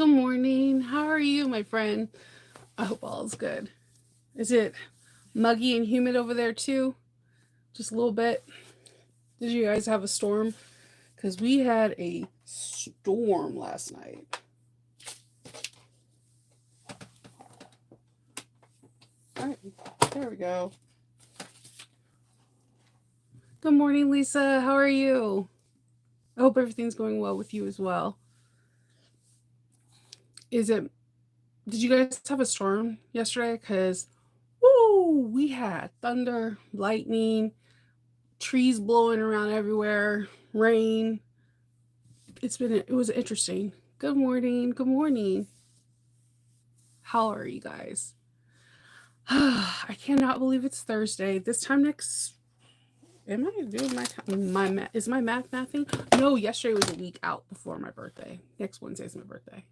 Good morning. How are you, my friend? I hope all is good. Is it muggy and humid over there too? Just a little bit. Did you guys have a storm? Because we had a storm last night. All right, there we go. Good morning, Lisa. How are you? I hope everything's going well with you as well. Is it? Did you guys have a storm yesterday? Because woo, we had thunder, lightning, trees blowing around everywhere, rain. It was interesting. Good morning. Good morning. How are you guys? I cannot believe it's Thursday. This time next am I doing is my mathing? No, yesterday was a week out before my birthday. Next Wednesday is my birthday.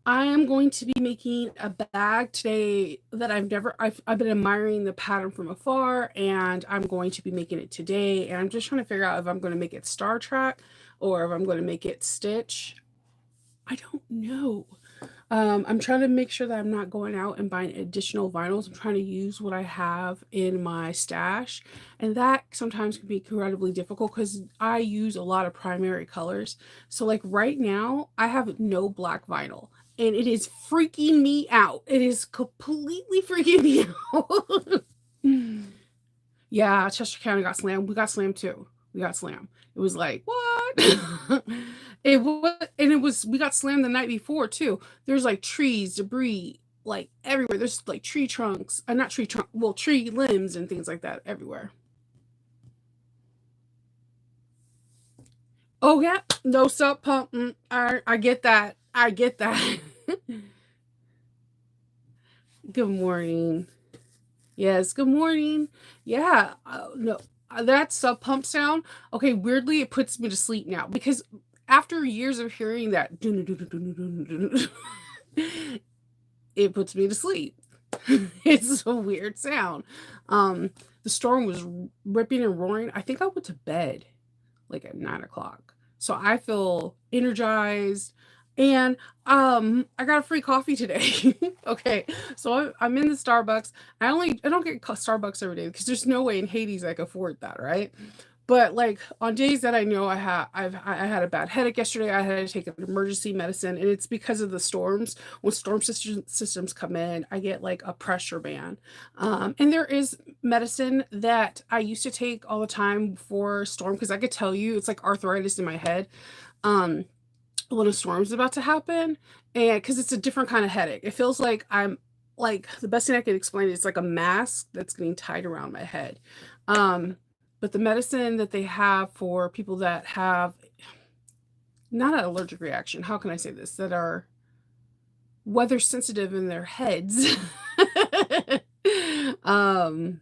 I am going to be making a bag today that I've been admiring the pattern from afar, and I'm going to be making it today. And I'm just trying to figure out if I'm going to make it Star Trek or if I'm going to make it Stitch. I don't know. I'm trying to make sure that I'm not going out and buying additional vinyls. I'm trying to use what I have in my stash, and that sometimes can be incredibly difficult because I use a lot of primary colors. So, like right now, I have no black vinyl, and it is freaking me out. It is completely freaking me out. Yeah, Chester County got slammed. We got slammed too. We got slammed. It was like, what? We got slammed the night before too. There's like trees, debris, like everywhere. There's like tree trunks, not tree trunk, well, tree limbs and things like that everywhere. Oh yeah, no sub pump. I get that. I get that. Good morning. Yes, good morning. Yeah, no, that sub pump sound. Okay, weirdly, it puts me to sleep now because after years of hearing that, it puts me to sleep. It's a weird sound. Um, the storm was ripping and roaring. I think I went to bed like at 9 o'clock. So I feel energized. And I got a free coffee today. Okay, so I'm in the Starbucks. I don't get Starbucks every day because there's no way in Hades I can afford that, right? But like on days that I know I had a bad headache yesterday, I had to take an emergency medicine, and it's because of the storms. When systems come in, I get like a pressure band, and there is medicine that I used to take all the time for storm because I could tell you it's like arthritis in my head. Um, when a storm's about to happen, and because it's a different kind of headache, it feels like I'm like the best thing I could explain is like a mask that's getting tied around my head. Um, but the medicine that they have for people that have not an allergic reaction, how can I say this, that are weather sensitive in their heads, um,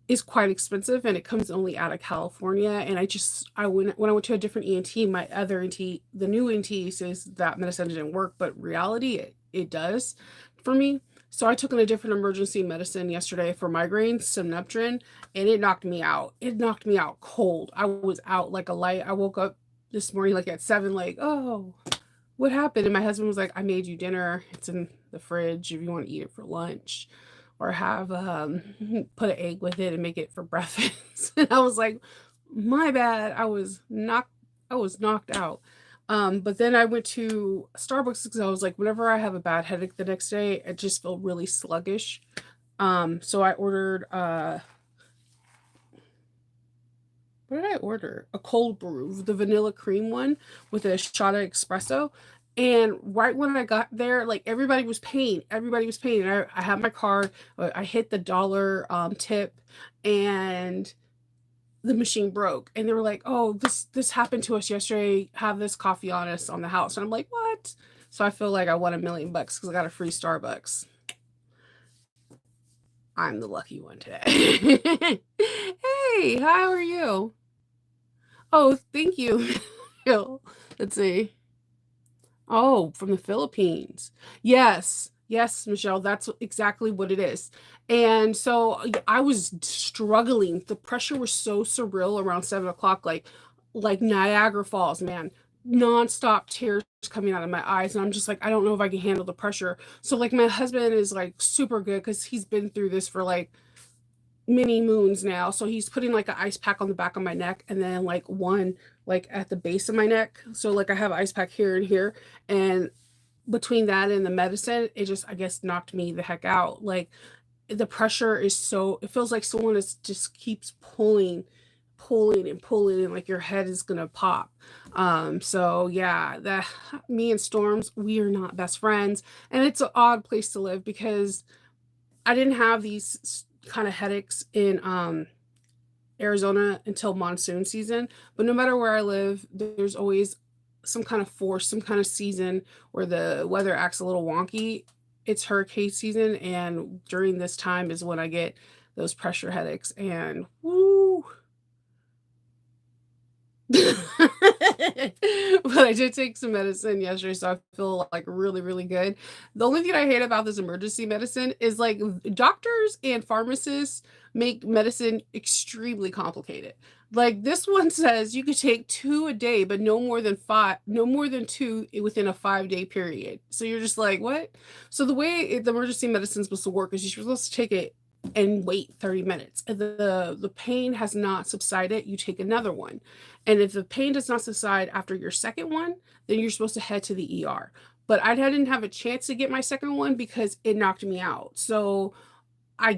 is quite expensive, and it comes only out of California. And I went when I went to a different ENT, my other ENT, the new ENT says that medicine didn't work, but reality it does for me. So I took in a different emergency medicine yesterday for migraines, Syneptrin, and it knocked me out. It knocked me out cold. I was out like a light. I woke up this morning like at 7, like, oh, what happened? And my husband was like, I made you dinner. It's in the fridge if you want to eat it for lunch, or have put an egg with it and make it for breakfast. And I was like, my bad. I was knocked out. But then I went to Starbucks because I was like, whenever I have a bad headache the next day, I just feel really sluggish. So I ordered what did I order? A cold brew, the vanilla cream one with a shot of espresso. And right when I got there, like everybody was paying. Everybody was paying. And I had my card. I hit the dollar tip, and the machine broke. And they were like, "Oh, this happened to us yesterday. Have this coffee on us on the house." And I'm like, "What?" So I feel like I won $1,000,000 because I got a free Starbucks. I'm the lucky one today. Hey, how are you? Oh, thank you. Let's see. Oh, from the Philippines. Yes. Yes, Michelle, that's exactly what it is. And so I was struggling. The pressure was so surreal around 7 o'clock, like Niagara Falls, man. nonstop tears coming out of my eyes, and I'm just like, I don't know if I can handle the pressure. So like my husband is like super good because he's been through this for like many moons now. So he's putting like an ice pack on the back of my neck and then like one like at the base of my neck. So like I have an ice pack here and here. And between that and the medicine, it just I guess knocked me the heck out. Like the pressure is so it feels like someone is just keeps pulling and pulling and like your head is gonna pop. So yeah, that me and Storms, we are not best friends. And it's an odd place to live because I didn't have these kind of headaches in Arizona until monsoon season. But no matter where I live, there's always some kind of force, some kind of season where the weather acts a little wonky. It's hurricane season, and during this time is when I get those pressure headaches. And woo, but I did take some medicine yesterday, so I feel like really, really good. The only thing I hate about this emergency medicine is like doctors and pharmacists make medicine extremely complicated. Like this one says you could take two a day, but no more than five, no more than two within a 5 day period. So you're just like, what? So the way the emergency medicine is supposed to work is you're supposed to take it and wait 30 minutes. If the pain has not subsided, you take another one. And if the pain does not subside after your second one, then you're supposed to head to the ER. But didn't have a chance to get my second one because it knocked me out. So I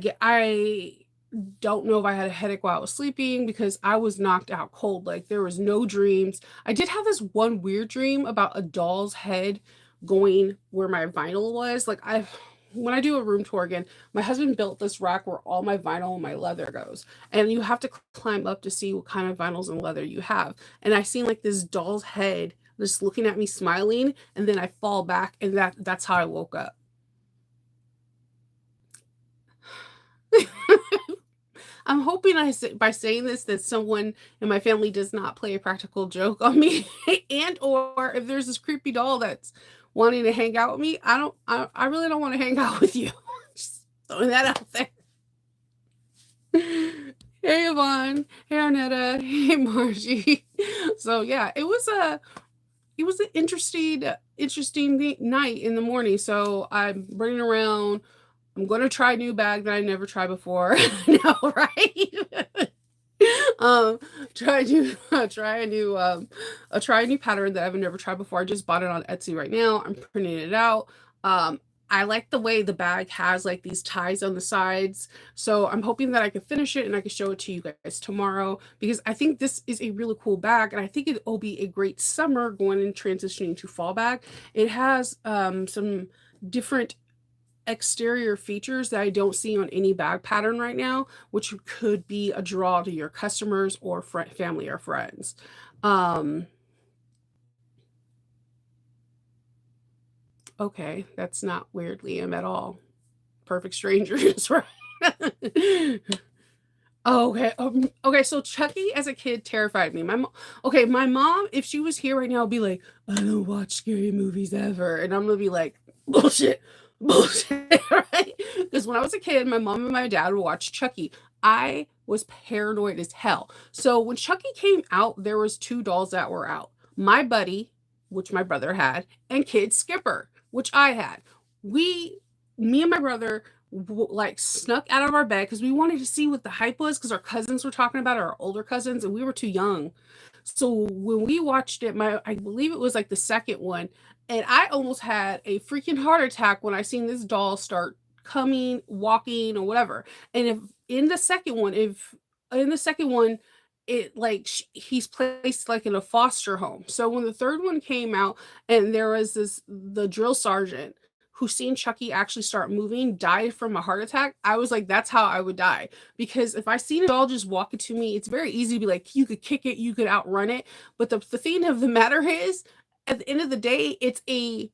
don't know if I had a headache while I was sleeping because I was knocked out cold. Like there was no dreams. I did have this one weird dream about a doll's head going where my vinyl was. Like I when I do a room tour again, my husband built this rack where all my vinyl and my leather goes. And you have to climb up to see what kind of vinyls and leather you have. And I seen like this doll's head just looking at me smiling, and then I fall back, and that's how I woke up. I'm hoping by saying this that someone in my family does not play a practical joke on me, and or if there's this creepy doll that's wanting to hang out with me, I really don't want to hang out with you. Just throwing that out there. Hey Yvonne, hey Arnetta, hey Margie. So yeah, it was an interesting night in the morning. So I'm running around. I'm gonna try a new bag that I never tried before. No, right? um, try a new pattern that I've never tried before. I just bought it on Etsy right now. I'm printing it out. I like the way the bag has like these ties on the sides. So I'm hoping that I can finish it and I can show it to you guys tomorrow because I think this is a really cool bag and I think it will be a great summer going and transitioning to fall bag. It has some different exterior features that I don't see on any bag pattern right now, which could be a draw to your customers or family or friends. Um, okay, that's not weird, Liam, at all. Perfect strangers, right? Okay, okay, so Chucky as a kid terrified me. Okay, my mom, if she was here right now, would be like, I don't watch scary movies ever. And I'm gonna be like, bullshit, bullshit, right? Because when I was a kid, my mom and my dad would watch Chucky. I was paranoid as hell. So when Chucky came out, there was two dolls that were out. My buddy, which my brother had, and Kid Skipper, which I had. We, me and my brother like snuck out of our bed because we wanted to see what the hype was because our cousins were talking about it, our older cousins, and we were too young. So when we watched it, I believe it was like the second one, and I almost had a freaking heart attack when I seen this doll start coming, walking, or whatever. And if in the second one, if in the second one, it like he's placed like in a foster home. So when the third one came out, and there was the drill sergeant who seen Chucky actually start moving, died from a heart attack, I was like, that's how I would die. Because if I seen a doll just walking to me, it's very easy to be like, you could kick it, you could outrun it. But the thing of the matter is, at the end of the day, it's a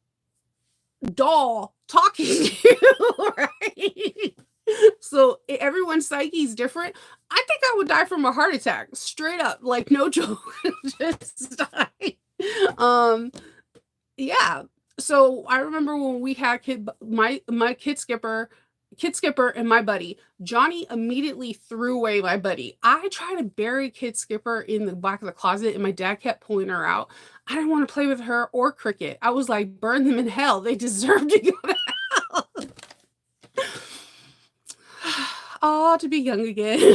doll talking to you, right? So everyone's psyche is different. I think I would die from a heart attack, straight up, like no joke, just die. Um, yeah. So I remember when we had my Kid Skipper. Kid Skipper and my buddy. Johnny immediately threw away my buddy. I tried to bury Kid Skipper in the back of the closet, and my dad kept pulling her out. I didn't want to play with her or Cricket. I was like, burn them in hell. They deserve to go to hell. Oh, to be young again.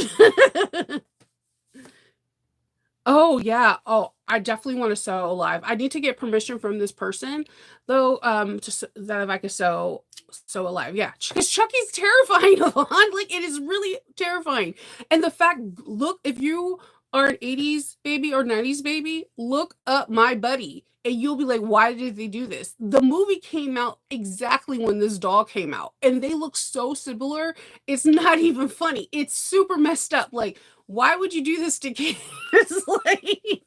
Oh, yeah. Oh, I definitely want to sew alive. I need to get permission from this person, though, that if I could sew alive. Yeah, because Chucky's terrifying, Yvonne. Like, it is really terrifying. And the fact, look, if you are an 80s baby or 90s baby, look up My Buddy. And you'll be like, why did they do this? The movie came out exactly when this doll came out. And they look so similar. It's not even funny. It's super messed up. Like, why would you do this to kids? Like,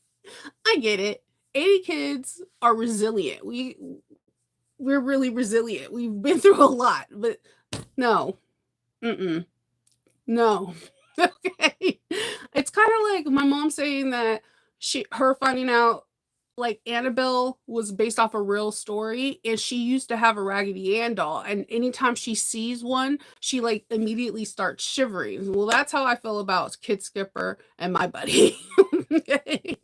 I get it. 80 kids are resilient. We're really resilient. We've been through a lot, but no. Mm-mm. No. Okay. It's kind of like my mom saying that her finding out like Annabelle was based off a real story, and she used to have a Raggedy Ann doll, and anytime she sees one, she like immediately starts shivering. Well, that's how I feel about Kid Skipper and My Buddy. Okay.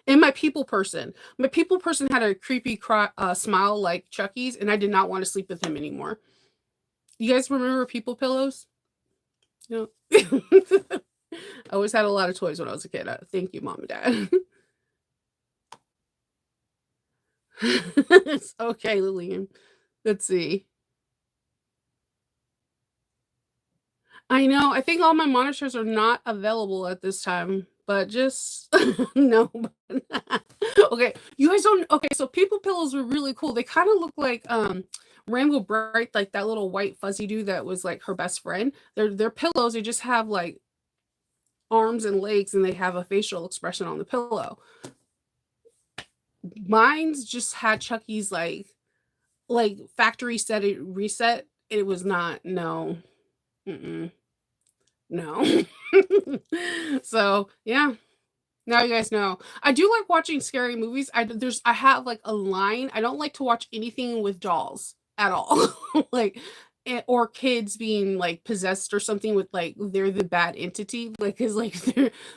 And my people person. My people person had a creepy smile like Chucky's, and I did not want to sleep with him anymore. You guys remember people pillows? You know? I always had a lot of toys when I was a kid. Thank you, mom and dad. Okay, Lillian. Let's see. I know. I think all my monitors are not available at this time, but just no. Okay, you guys don't. Okay, so people pillows were really cool. They kind of look like Rainbow Bright, like that little white fuzzy dude that was like her best friend. They're pillows. They just have like arms and legs, and they have a facial expression on the pillow. Mine's just had Chucky's like factory set it reset. It was not, no. Mm-mm. No. So yeah. Now you guys know. I do like watching scary movies. I have like a line. I don't like to watch anything with dolls at all. Like or kids being like possessed or something with like they're the bad entity. Like cuz like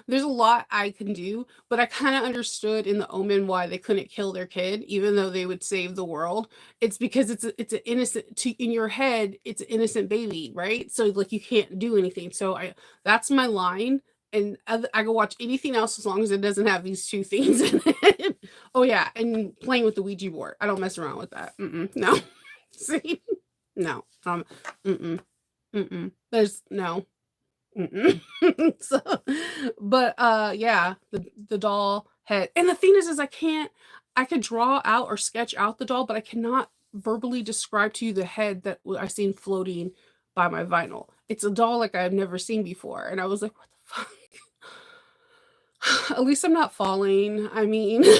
there's a lot I can do, but I kind of understood in The Omen why they couldn't kill their kid even though they would save the world. It's because it's an innocent in your head, it's an innocent baby, right? So like you can't do anything. So I that's my line, and I can watch anything else as long as it doesn't have these two things in it. Oh yeah, and playing with the Ouija board. I don't mess around with that. No. See? No. Mm-mm. Mm-mm. There's no. Mm-mm. So, but yeah, the doll head. And the thing is I could draw out or sketch out the doll, but I cannot verbally describe to you the head that I seen floating by my vinyl. It's a doll like I've never seen before. And I was like, what the fuck? At least I'm not falling. I mean, so,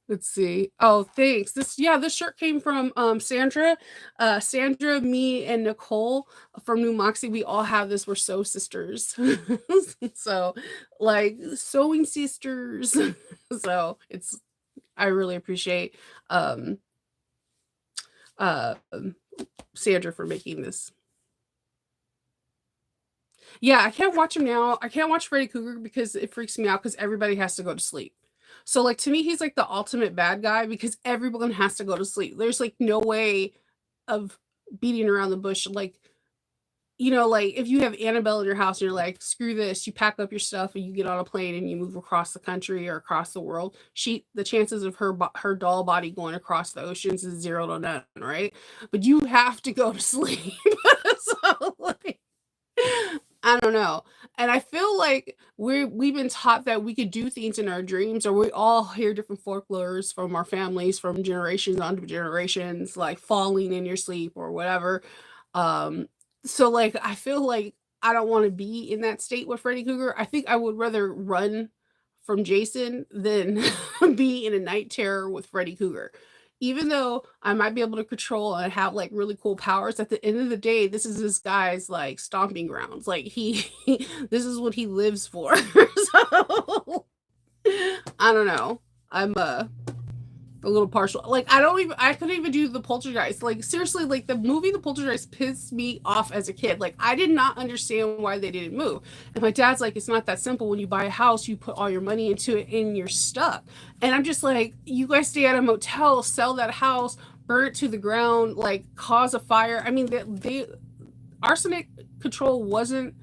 let's see. Oh, thanks. This shirt came from Sandra. Sandra, me, and Nicole from New Moxie. We all have this. We're sew sisters. So like sewing sisters. So I really appreciate uh Sandra for making this. Yeah, I can't watch him now. I can't watch Freddy Krueger because it freaks me out because everybody has to go to sleep. So, like, to me, he's like the ultimate bad guy because everyone has to go to sleep. There's like no way of beating around the bush. Like, like if you have Annabelle in your house and you're like, screw this, you pack up your stuff and you get on a plane and you move across the country or across the world. The chances of her doll body going across the oceans is 0 to none, right? But you have to go to sleep. So, like, I don't know. And I feel like we've been taught that we could do things in our dreams, or we all hear different folklores from our families from generations onto generations, like falling in your sleep or whatever. Um, so like I feel like I don't want to be in that state with Freddy Krueger. I think I would rather run from Jason than be in a night terror with Freddy Krueger. Even though I might be able to control and have like really cool powers, at the end of the day, this is this guy's like stomping grounds. Like this is what he lives for. So I don't know. I'm a little partial. Like I couldn't even do the Poltergeist. Like seriously, like the movie The Poltergeist pissed me off as a kid. Like I did not understand why they didn't move. And my dad's like, it's not that simple. When you buy a house, you put all your money into it and you're stuck. And I'm just like, you guys stay at a motel, sell that house, burn it to the ground, like cause a fire. I mean, they arsenic control wasn't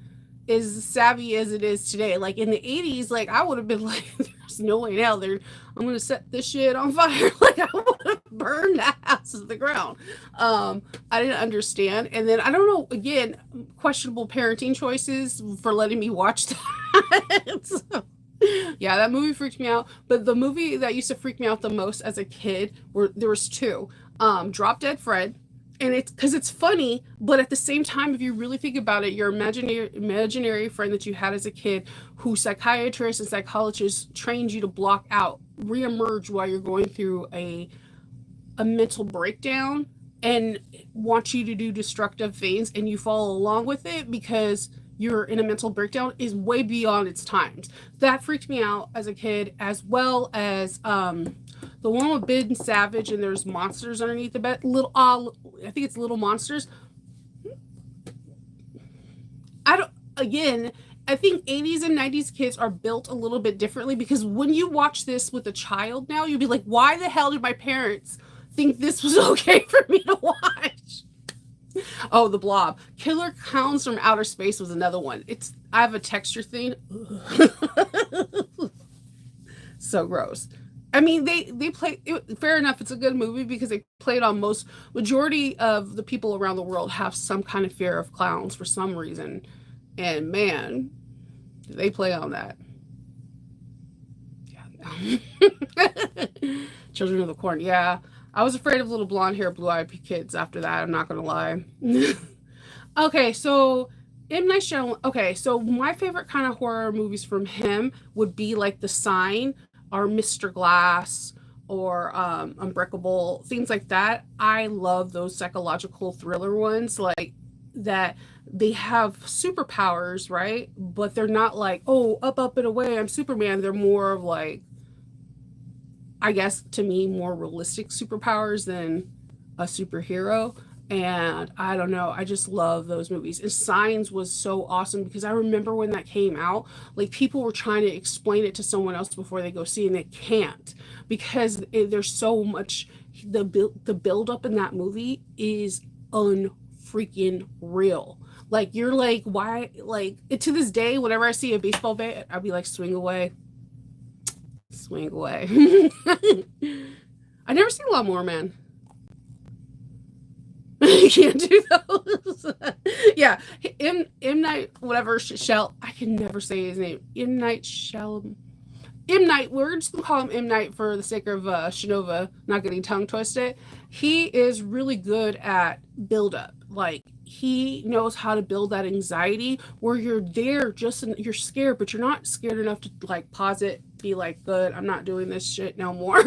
as savvy as it is today. Like in the 80s, like I would have been like, there's no way now. I'm gonna set this shit on fire. Like I would have burned that house to the ground. I didn't understand. And then I don't know, again, questionable parenting choices for letting me watch that. So, yeah, that movie freaked me out. But the movie that used to freak me out the most as a kid were there was two. Drop Dead Fred, and it's because it's funny, but at the same time, if you really think about it, your imaginary friend that you had as a kid, who psychiatrists and psychologists trained you to block out, reemerge while you're going through a mental breakdown and want you to do destructive things, and you follow along with it because you're in a mental breakdown, is way beyond its times. That freaked me out as a kid, as well as the one with Ben Savage and there's monsters underneath the bed. I think it's Little Monsters. I don't. Again, I think 80s and 90s kids are built a little bit differently, because when you watch this with a child now, you'll be like, why the hell did my parents think this was okay for me to watch? Oh, The Blob. Killer Clowns from Outer Space was another one. I have a texture thing. So gross. I mean, they play it, fair enough. It's a good movie because they played on majority of the people around the world have some kind of fear of clowns for some reason, and man, they play on that. Yeah. Children of the Corn. Yeah, I was afraid of little blonde hair, blue eyed kids after that. I'm not gonna lie. Okay, so M Night Shyamalan. Okay, so my favorite kind of horror movies from him would be like The Sign or Mr. Glass or Unbreakable, things like that. I love those psychological thriller ones, like that they have superpowers, right? But they're not like, oh, up and away, I'm Superman. They're more of like, I guess to me, more realistic superpowers than a superhero. And I don't know, I just love those movies. And Signs was so awesome because I remember when that came out, like people were trying to explain it to someone else before they go see it, and they can't because there's so much. The build up in that movie is unfreaking real. Like you're like, why? Like to this day, whenever I see a baseball bat, I'll be like, swing away, swing away. I never seen Lawnmower Man. You can't do those. Yeah, M Night whatever Shell. I can never say his name. M Night Shell. M Night. We're just gonna call him M Night for the sake of Shinova not getting tongue twisted. He is really good at build up. Like he knows how to build that anxiety where you're there, you're scared, but you're not scared enough to like pause it, be like, good, I'm not doing this shit no more.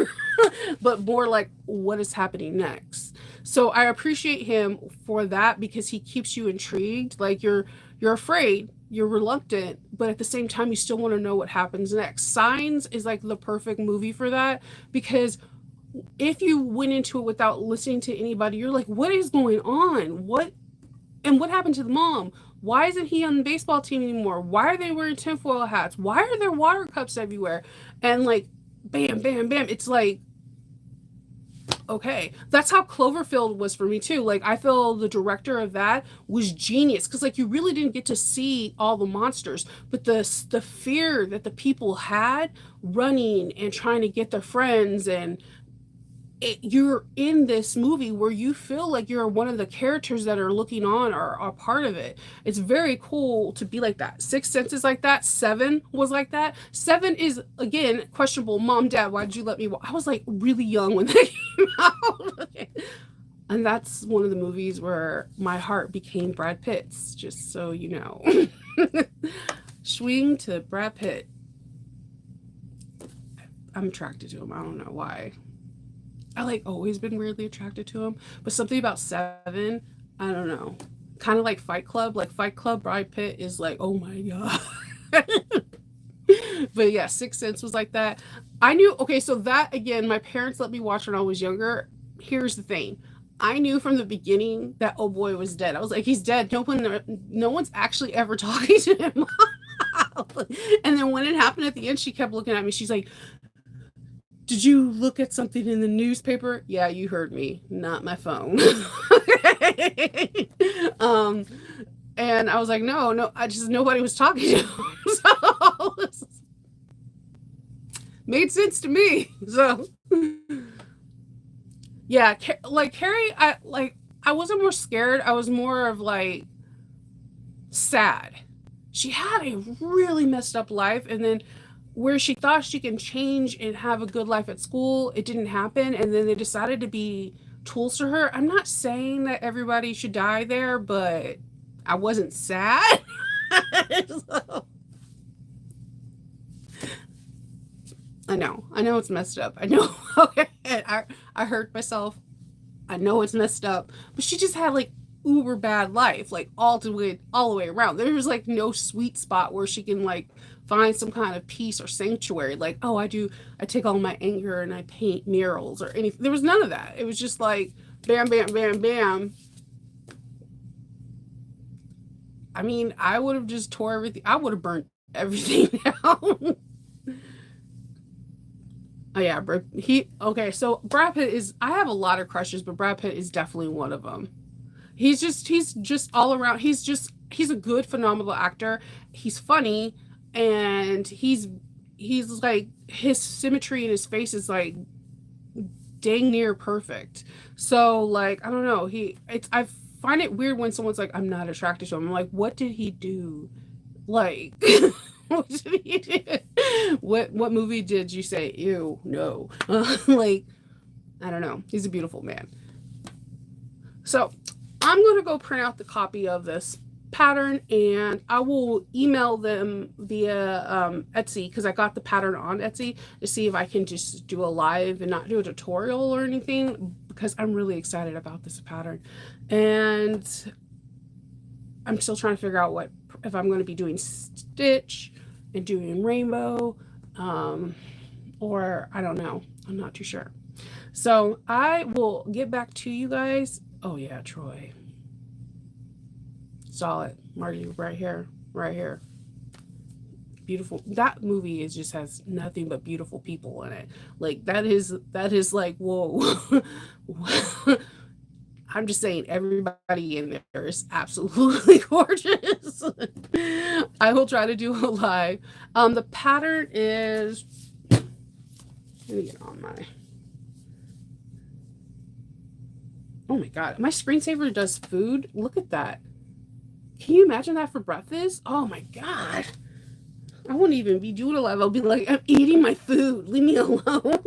But more like, what is happening next? So I appreciate him for that because he keeps you intrigued. Like you're afraid, you're reluctant, but at the same time you still want to know what happens next. Signs is like the perfect movie for that because if you went into it without listening to anybody, you're like, what is going on? What happened to the mom? Why isn't he on the baseball team anymore? Why are they wearing tinfoil hats? Why are there water cups everywhere? And like, bam, bam, bam. It's like, okay, that's how Cloverfield was for me too. Like I feel the director of that was genius because like you really didn't get to see all the monsters, but the fear that the people had running and trying to get their friends, and you're in this movie where you feel like you're one of the characters that are looking on or are part of it. It's very cool to be like that. Sixth Sense is like that. Seven was like that. Seven is, again, questionable. Mom, Dad, why did you let me I was like really young when they came out. Okay. And that's one of the movies where my heart became Brad Pitt's, just so you know. Swing to Brad Pitt. I'm attracted to him. I don't know why. I like always been weirdly attracted to him, but something about Seven, I don't know. Kind of like Fight Club. Like Fight Club, Brad Pitt is like, oh my god. But yeah, Sixth Sense was like that. I knew, okay, so that again, my parents let me watch when I was younger. Here's the thing. I knew from the beginning that oh boy was dead. I was like, he's dead. No one's actually ever talking to him. And then when it happened at the end, she kept looking at me. She's like, did you look at something in the newspaper? Yeah, you heard me, not my phone. um, and I was like, no, I just nobody was talking to him. So made sense to me. So yeah, like Carrie, I wasn't more scared. I was more of like sad. She had a really messed up life, and then where she thought she can change and have a good life at school, it didn't happen, and then they decided to be tools to her. I'm not saying that everybody should die there, but I wasn't sad. So, I know it's messed up. I know. Okay, I hurt myself. I know it's messed up, but she just had like uber bad life, like all the way around. There was like no sweet spot where she can like find some kind of peace or sanctuary. Like, oh, I take all my anger and I paint murals or anything. There was none of that. It was just like bam, bam, bam, bam. I mean, I would have just tore everything. I would have burnt everything down. Oh yeah, okay. So Brad Pitt is. I have a lot of crushes, but Brad Pitt is definitely one of them. He's just all around. He's a good, phenomenal actor. He's funny, and he's like his symmetry in his face is like dang near perfect. So like I don't know. I find it weird when someone's like I'm not attracted to him. I'm like, what did he do? Like. What did he do? What movie did you say? Ew, no. Like I don't know. He's a beautiful man. So I'm going to go print out the copy of this pattern and I will email them via Etsy because I got the pattern on Etsy to see if I can just do a live and not do a tutorial or anything because I'm really excited about this pattern. And I'm still trying to figure out what if I'm going to be doing stitch and doing rainbow or I don't know. I'm not too sure. So I will get back to you guys. Oh yeah, Troy. Saw it. Marty right here. Right here. Beautiful. That movie is just has nothing but beautiful people in it. Like that is like, whoa. I'm just saying everybody in there is absolutely gorgeous. I will try to do a live. The pattern is let me get on my oh my god, my screensaver does food. Look at that. Can you imagine that for breakfast? Oh my god. I wouldn't even be doing a live. I'll be like, I'm eating my food. Leave me alone.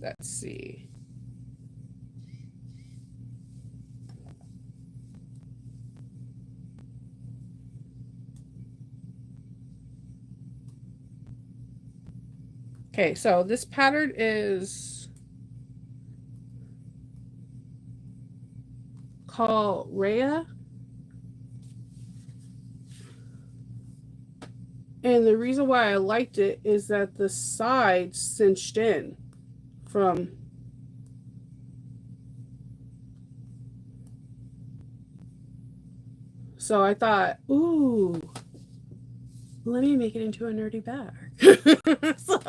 Let's see. Okay, so this pattern is called Rhea. And the reason why I liked it is that the sides cinched in from so I thought, ooh, let me make it into a nerdy bag. So,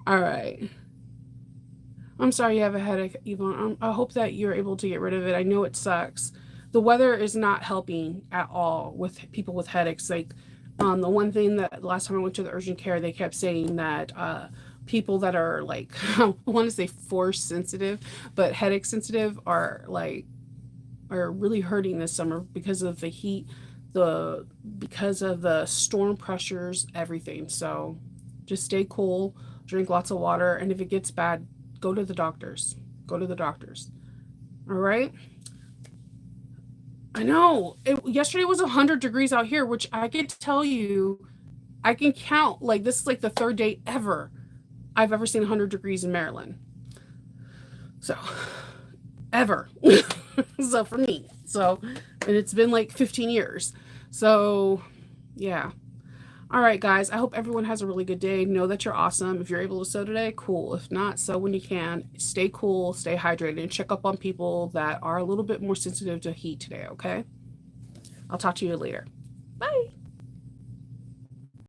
all right. I'm sorry you have a headache, Yvonne. I hope that you're able to get rid of it. I know it sucks. The weather is not helping at all with people with headaches. Like, the one thing that last time I went to the urgent care, they kept saying that people that are like, I want to say force sensitive, but headache sensitive are really hurting this summer because of the heat, because of the storm pressures, everything. So just stay cool, drink lots of water, and if it gets bad, go to the doctors. Go to the doctors. All right. I know. Yesterday was 100 degrees out here, which I can tell you, I can count. Like this is like the third day ever I've ever seen 100 degrees in Maryland. So ever. So for me. So, and it's been like 15 years. So, yeah. All right, guys. I hope everyone has a really good day. Know that you're awesome. If you're able to sew today, cool. If not, sew when you can. Stay cool, stay hydrated, and check up on people that are a little bit more sensitive to heat today, okay? I'll talk to you later. Bye.